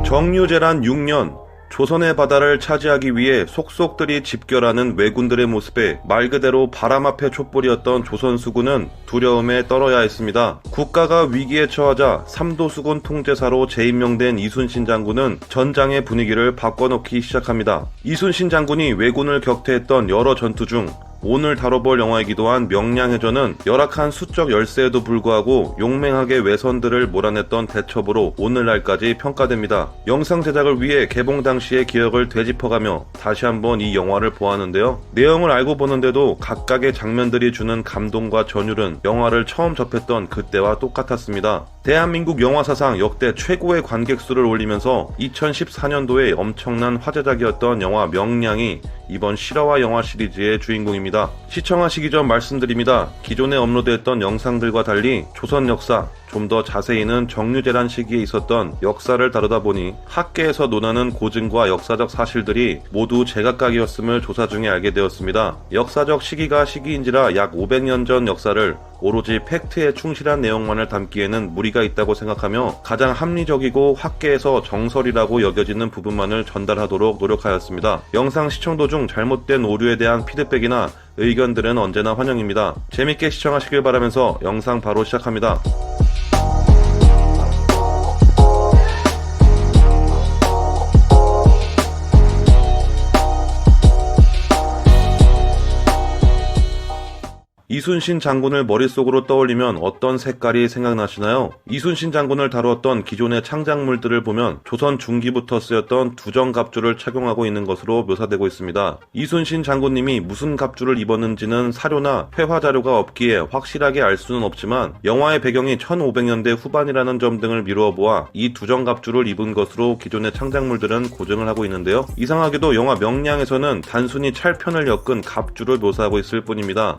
정유재란 6년, 조선의 바다를 차지하기 위해 속속들이 집결하는 왜군들의 모습에 말 그대로 바람 앞에 촛불이었던 조선수군은 두려움에 떨어야 했습니다. 국가가 위기에 처하자 삼도수군 통제사로 재임명된 이순신 장군은 전장의 분위기를 바꿔놓기 시작합니다. 이순신 장군이 왜군을 격퇴했던 여러 전투 중 오늘 다뤄볼 영화이기도 한 명량해전은 열악한 수적 열세에도 불구하고 용맹하게 외선들을 몰아냈던 대첩으로 오늘날까지 평가됩니다. 영상 제작을 위해 개봉 당시의 기억을 되짚어가며 다시 한번 이 영화를 보았는데요. 내용을 알고 보는데도 각각의 장면들이 주는 감동과 전율은 영화를 처음 접했던 그때와 똑같았습니다. 대한민국 영화사상 역대 최고의 관객수를 올리면서 2014년도에 엄청난 화제작이었던 영화 명량이 이번 실화와 영화 시리즈의 주인공입니다. 시청하시기 전 말씀드립니다. 기존에 업로드했던 영상들과 달리 조선 역사, 좀 더 자세히는 정유재란 시기에 있었던 역사를 다루다 보니 학계에서 논하는 고증과 역사적 사실들이 모두 제각각이었음을 조사 중에 알게 되었습니다. 역사적 시기가 시기인지라 약 500년 전 역사를 오로지 팩트에 충실한 내용만을 담기에는 무리가 있다고 생각하며 가장 합리적이고 학계에서 정설이라고 여겨지는 부분만을 전달하도록 노력하였습니다. 영상 시청 도중 잘못된 오류에 대한 피드백이나 의견들은 언제나 환영입니다. 재밌게 시청하시길 바라면서 영상 바로 시작합니다. 이순신 장군을 머릿속으로 떠올리면 어떤 색깔이 생각나시나요? 이순신 장군을 다루었던 기존의 창작물들을 보면 조선 중기부터 쓰였던 두정갑주를 착용하고 있는 것으로 묘사되고 있습니다. 이순신 장군님이 무슨 갑주를 입었는지는 사료나 회화 자료가 없기에 확실하게 알 수는 없지만 영화의 배경이 1500년대 후반이라는 점 등을 미루어 보아 이 두정갑주를 입은 것으로 기존의 창작물들은 고증을 하고 있는데요. 이상하게도 영화 명량에서는 단순히 찰편을 엮은 갑주를 묘사하고 있을 뿐입니다.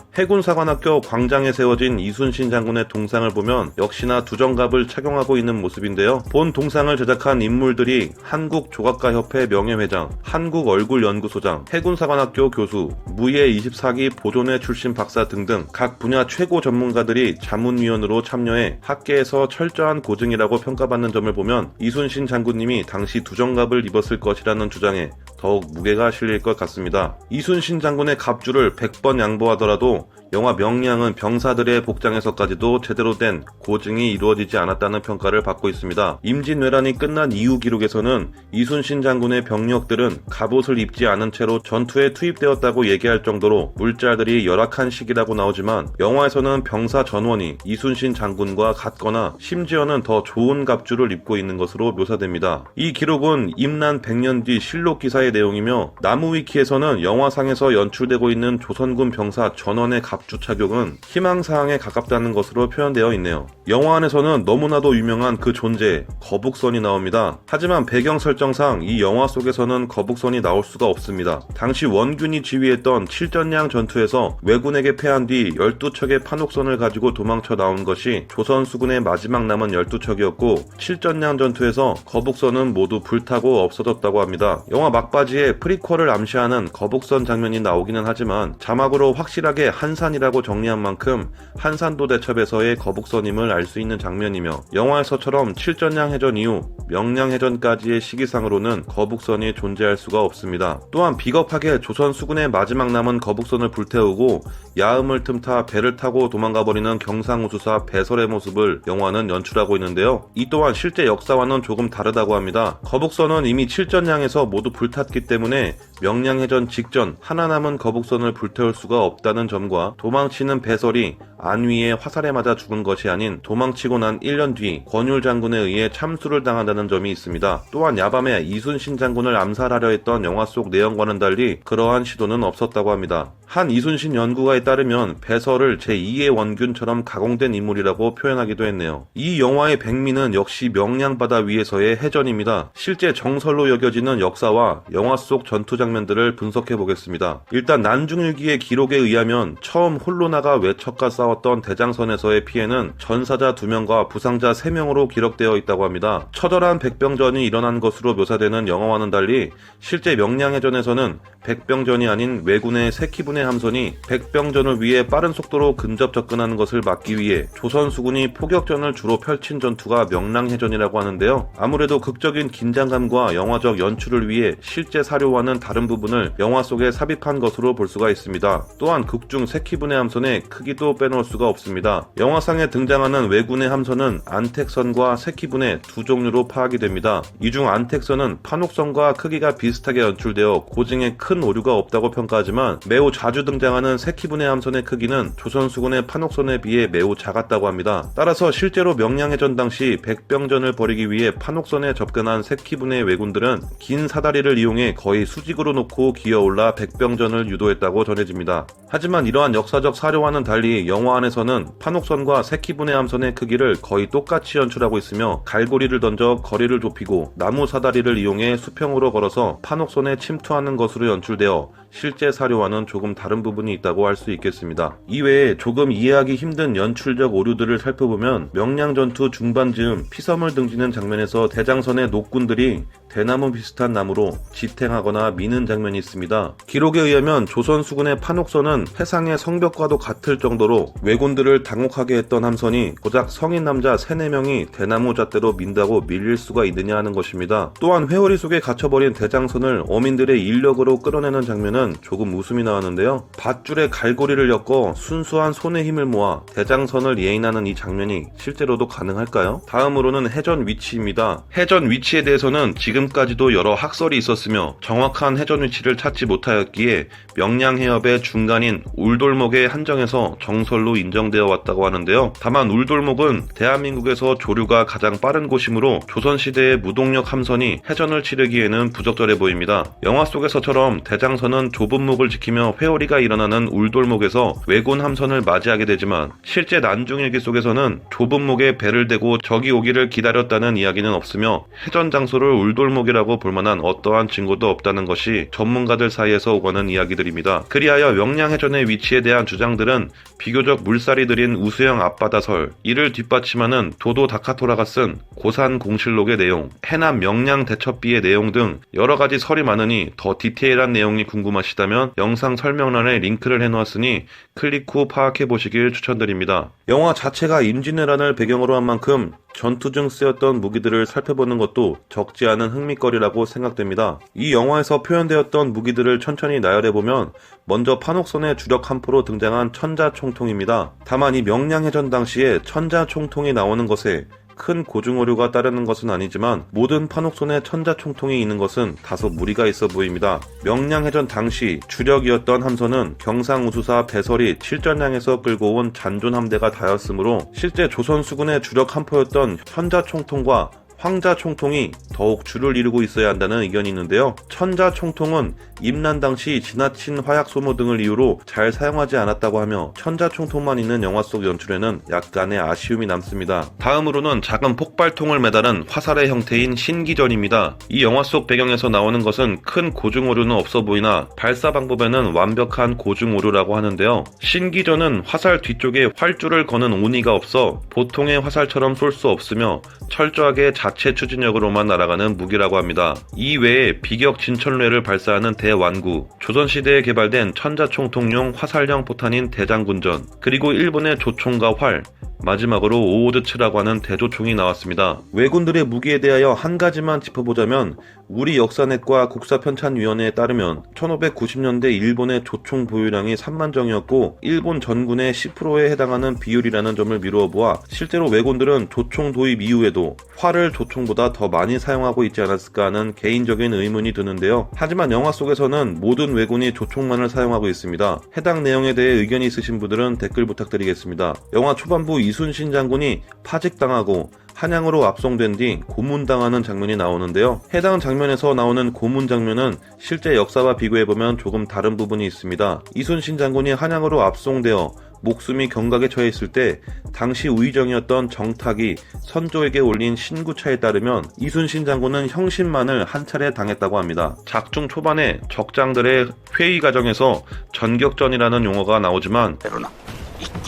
해군사관학교 광장에 세워진 이순신 장군의 동상을 보면 역시나 두정갑을 착용하고 있는 모습인데요. 본 동상을 제작한 인물들이 한국조각가협회 명예회장, 한국얼굴연구소장, 해군사관학교 교수, 무예 24기 보존회 출신 박사 등등 각 분야 최고 전문가들이 자문위원으로 참여해 학계에서 철저한 고증이라고 평가받는 점을 보면 이순신 장군님이 당시 두정갑을 입었을 것이라는 주장에 더욱 무게가 실릴 것 같습니다. 이순신 장군의 갑주를 100번 양보하더라도 영화 명량은 병사들의 복장에서까지도 제대로 된 고증이 이루어지지 않았다는 평가를 받고 있습니다. 임진왜란이 끝난 이후 기록에서는 이순신 장군의 병력들은 갑옷을 입지 않은 채로 전투에 투입되었다고 얘기할 정도로 물자들이 열악한 시기라고 나오지만 영화에서는 병사 전원이 이순신 장군과 같거나 심지어는 더 좋은 갑주를 입고 있는 것으로 묘사됩니다. 이 기록은 임난 100년 뒤 실록 기사의 내용이며 나무위키에서는 영화상에서 연출되고 있는 조선군 병사 전원의 갑주 착용은 희망사항에 가깝다는 것으로 표현되어 있네요. 영화 안에서는 너무나도 유명한 그 존재, 거북선이 나옵니다. 하지만 배경 설정상 이 영화 속에서는 거북선이 나올 수가 없습니다. 당시 원균이 지휘했던 칠전량 전투에서 왜군에게 패한 뒤 12척의 판옥선을 가지고 도망쳐 나온 것이 조선수군의 마지막 남은 12척이었고 칠전량 전투에서 거북선은 모두 불타고 없어졌다고 합니다. 영화 막바지에 프리퀄을 암시하는 거북선 장면이 나오기는 하지만 자막으로 확실하게 한산이라고 정리한 만큼 한산도 대첩에서의 거북선임을 알 수 있는 장면이며 영화에서처럼 칠전량 해전 이후 명량해전까지의 시기상으로는 거북선이 존재할 수가 없습니다. 또한 비겁하게 조선 수군의 마지막 남은 거북선을 불태우고 야음을 틈타 배를 타고 도망가버리는 경상우수사 배설의 모습을 영화는 연출하고 있는데요. 이 또한 실제 역사와는 조금 다르다고 합니다. 거북선은 이미 칠전량에서 모두 불탔기 때문에 명량해전 직전 하나 남은 거북선을 불태울 수가 없다는 점과 도망치는 배설이 안위에 화살에 맞아 죽은 것이 아닌 도망치고 난 1년 뒤 권율 장군에 의해 참수를 당한다는 점이 있습니다. 또한 야밤에 이순신 장군을 암살하려 했던 영화 속 내용과는 달리 그러한 시도는 없었다고 합니다. 한 이순신 연구가에 따르면 배설을 제2의 원균처럼 가공된 인물이라고 표현하기도 했네요. 이 영화의 백미는 역시 명량바다 위에서의 해전입니다. 실제 정설로 여겨지는 역사와 영화 속 전투 장면들을 분석해 보겠습니다. 일단 난중일기의 기록에 의하면 처음 홀로 나가 외척과 싸워 싸웠던 대장선에서의 피해는 전사자 2명과 부상자 3명으로 기록되어 있다고 합니다. 처절한 백병전이 일어난 것으로 묘사되는 영화와는 달리 실제 명량해전에서는 백병전이 아닌 왜군의 세키분해 함선이 백병전을 위해 빠른 속도로 근접 접근하는 것을 막기 위해 조선 수군이 포격전을 주로 펼친 전투가 명량해전이라고 하는데요. 아무래도 극적인 긴장감과 영화적 연출을 위해 실제 사료와는 다른 부분을 영화 속에 삽입한 것으로 볼 수가 있습니다. 또한 극중 세키분해 함선의 크기도 빼놓을 수가 없습니다. 영화상에 등장하는 왜군의 함선은 안택선과 세키분해 두 종류로 파악이 됩니다. 이 중 안택선은 판옥선과 크기가 비슷하게 연출되어 고증에 큰 오류가 없다고 평가하지만 매우 자주 등장하는 세키분해 함선의 크기는 조선 수군의 판옥선에 비해 매우 작았다고 합니다. 따라서 실제로 명량해전 당시 백병전을 벌이기 위해 판옥선에 접근한 세키분해 왜군들은 긴 사다리를 이용해 거의 수직으로 놓고 기어올라 백병전을 유도했다고 전해집니다. 하지만 이러한 역사적 사료와는 달리 영화 안에서는 판옥선과 세키분해 함선의 크기를 거의 똑같이 연출하고 있으며 갈고리를 던져 거리를 좁히고 나무 사다리를 이용해 수평으로 걸어서 판옥선에 침투하는 것으로 연출되어 실제 사료와는 조금 다른 부분이 있다고 할 수 있겠습니다. 이외에 조금 이해하기 힘든 연출적 오류들을 살펴보면 명량전투 중반즈음 피섬을 등지는 장면에서 대장선의 녹군들이 대나무 비슷한 나무로 지탱하거나 미는 장면이 있습니다. 기록에 의하면 조선 수군의 판옥선은 해상의 성벽과도 같을 정도로 왜군들을 당혹하게 했던 함선이 고작 성인 남자 3-4명이 대나무 잣대로 민다고 밀릴 수가 있느냐 하는 것입니다. 또한 회오리 속에 갇혀버린 대장선을 어민들의 인력으로 끌어내는 장면은 조금 웃음이 나왔는데요. 밧줄에 갈고리를 엮어 순수한 손의 힘을 모아 대장선을 예인하는 이 장면이 실제로도 가능할까요? 다음으로는 해전 위치입니다. 해전 위치에 대해서는 지금까지도 여러 학설이 있었으며 정확한 해전 위치를 찾지 못하였기에 명량해협의 중간인 울돌목에 한정해서 정설로 인정되어 왔다고 하는데요. 다만 울돌목은 대한민국에서 조류가 가장 빠른 곳이므로 조선시대의 무동력 함선이 해전을 치르기에는 부적절해 보입니다. 영화 속에서처럼 대장선은 좁은 목을 지키며 회오리가 일어나는 울돌목에서 왜군 함선을 맞이하게 되지만 실제 난중일기 속에서는 좁은 목에 배를 대고 적이 오기를 기다렸다는 이야기는 없으며 해전 장소를 울돌목이라고 볼만한 어떠한 증거도 없다는 것이 전문가들 사이에서 오가는 이야기들입니다. 그리하여 명량해전의 위치에 대한 주장들은 비교적 물살이 들인 우수영 앞바다설, 이를 뒷받침하는 도도 다카토라가 쓴 고산 공실록의 내용, 해남 명량 대첩비의 내용 등 여러가지 설이 많으니 더 디테일한 내용이 궁금하시다면 영상 설명란에 링크를 해놓았으니 클릭 후 파악해보시길 추천드립니다. 영화 자체가 임진왜란을 배경으로 한 만큼 전투 중 쓰였던 무기들을 살펴보는 것도 적지 않은 흥미거리라고 생각됩니다. 이 영화에서 표현되었던 무기들을 천천히 나열해보면 먼저 판옥선의 주력 함포로 등장한 천자총통입니다. 다만 이 명량해전 당시에 천자총통이 나오는 것에 큰 고증오류가 따르는 것은 아니지만 모든 판옥선에 천자총통이 있는 것은 다소 무리가 있어 보입니다. 명량해전 당시 주력이었던 함선은 경상우수사 배설이 칠전량에서 끌고 온 잔존함대가 다였으므로 실제 조선 수군의 주력 함포였던 천자총통과 황자총통이 더욱 주를 이루고 있어야 한다는 의견이 있는데요. 천자총통은 임난 당시 지나친 화약 소모 등을 이유로 잘 사용하지 않았다고 하며 천자총통만 있는 영화 속 연출에는 약간의 아쉬움이 남습니다. 다음으로는 작은 폭발통을 매달은 화살의 형태인 신기전입니다. 이 영화 속 배경에서 나오는 것은 큰 고증오류는 없어 보이나 발사 방법에는 완벽한 고증오류라고 하는데요. 신기전은 화살 뒤쪽에 활주를 거는 온이가 없어 보통의 화살처럼 쏠 수 없으며 철저하게 자체 추진력으로만 날아가는 무기라고 합니다. 이 외에 비격 진천뢰를 발사하는 대완구, 조선시대에 개발된 천자총통용 화살형 포탄인 대장군전, 그리고 일본의 조총과 활, 마지막으로 오오드츠라고 하는 대조총이 나왔습니다. 왜군들의 무기에 대하여 한 가지만 짚어보자면 우리 역사넷과 국사편찬위원회에 따르면 1590년대 일본의 조총 보유량이 3만 정이었고 일본 전군의 10%에 해당하는 비율이라는 점을 미루어 보아 실제로 왜군들은 조총 도입 이후에도 활을 조총보다 더 많이 사용하고 있지 않았을까 하는 개인적인 의문이 드는데요. 하지만 영화 속에서는 모든 왜군이 조총만을 사용하고 있습니다. 해당 내용에 대해 의견이 있으신 분들은 댓글 부탁드리겠습니다. 영화 초반부 이순신 장군이 파직당하고 한양으로 압송된 뒤 고문당하는 장면이 나오는데요. 해당 장면에서 나오는 고문 장면은 실제 역사와 비교해보면 조금 다른 부분이 있습니다. 이순신 장군이 한양으로 압송되어 목숨이 경각에 처해 있을 때 당시 우의정이었던 정탁이 선조에게 올린 신구차에 따르면 이순신 장군은 형신만을 한 차례 당했다고 합니다. 작중 초반에 적장들의 회의 과정에서 전격전이라는 용어가 나오지만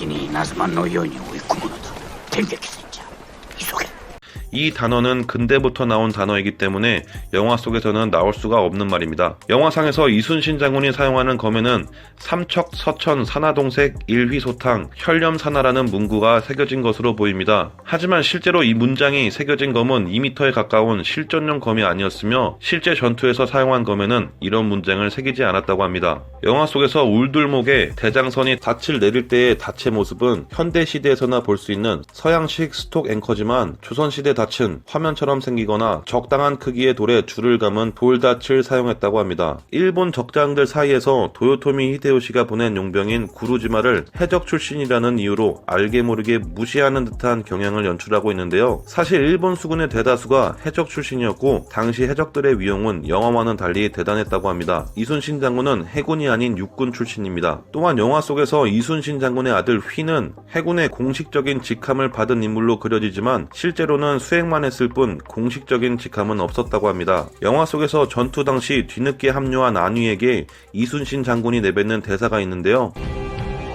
先に稲妻のように追い込むのだ。天撃戦じゃ。急げ。 이 단어는 근대부터 나온 단어이기 때문에 영화 속에서는 나올 수가 없는 말입니다. 영화상에서 이순신 장군이 사용하는 검에는 삼척, 서천, 산하동색, 일휘소탕, 혈렴산하라는 문구가 새겨진 것으로 보입니다. 하지만 실제로 이 문장이 새겨진 검은 2m에 가까운 실전용 검이 아니었으며 실제 전투에서 사용한 검에는 이런 문장을 새기지 않았다고 합니다. 영화 속에서 울들목에 대장선이 닻을 내릴 때의 닻의 모습은 현대시대에서나 볼 수 있는 서양식 스톡 앵커지만 조선시대 닻은 화면처럼 생기거나 적당한 크기의 돌에 줄을 감은 돌닻을 사용했다고 합니다. 일본 적장들 사이에서 도요토미 히데요시가 보낸 용병인 구루지마를 해적 출신이라는 이유로 알게 모르게 무시하는 듯한 경향을 연출하고 있는데요. 사실 일본 수군의 대다수가 해적 출신이었고 당시 해적들의 위용은 영화와는 달리 대단했다고 합니다. 이순신 장군은 해군이 아닌 육군 출신입니다. 또한 영화 속에서 이순신 장군의 아들 휘는 해군의 공식적인 직함을 받은 인물로 그려지지만 실제로는 수행만 했을 뿐 공식적인 직함은 없었다고 합니다. 영화 속에서 전투 당시 뒤늦게 합류한 안휘에게 이순신 장군이 내뱉는 대사가 있는데요.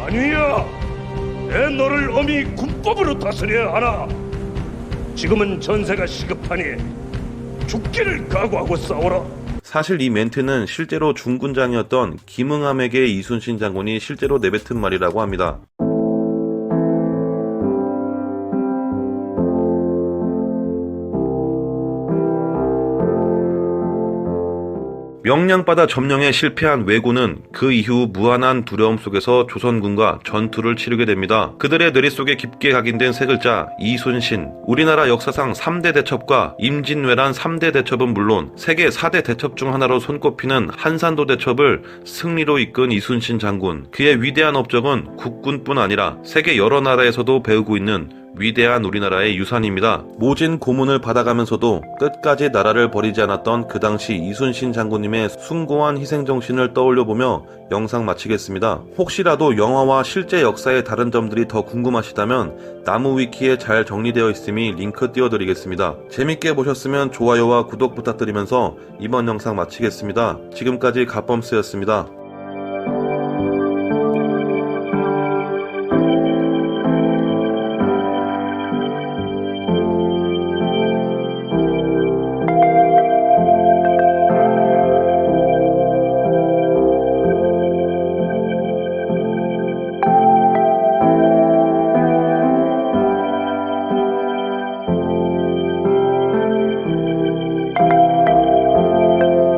안휘야, 내 너를 엄히 군법으로 다스려야 하나. 지금은 전세가 시급하니 죽기를 각오하고 싸워라. 사실 이 멘트는 실제로 중군장이었던 김응함에게 이순신 장군이 실제로 내뱉은 말이라고 합니다. 명량바다 점령에 실패한 왜군은 그 이후 무한한 두려움 속에서 조선군과 전투를 치르게 됩니다. 그들의 뇌리 속에 깊게 각인된 세 글자 이순신. 우리나라 역사상 3대 대첩과 임진왜란 3대 대첩은 물론 세계 4대 대첩 중 하나로 손꼽히는 한산도 대첩을 승리로 이끈 이순신 장군. 그의 위대한 업적은 국군뿐 아니라 세계 여러 나라에서도 배우고 있는 위대한 우리나라의 유산입니다. 모진 고문을 받아가면서도 끝까지 나라를 버리지 않았던 그 당시 이순신 장군님의 숭고한 희생정신을 떠올려보며 영상 마치겠습니다. 혹시라도 영화와 실제 역사의 다른 점들이 더 궁금하시다면 나무위키에 잘 정리되어 있으니 링크 띄워드리겠습니다. 재밌게 보셨으면 좋아요와 구독 부탁드리면서 이번 영상 마치겠습니다. 지금까지 갓범스였습니다.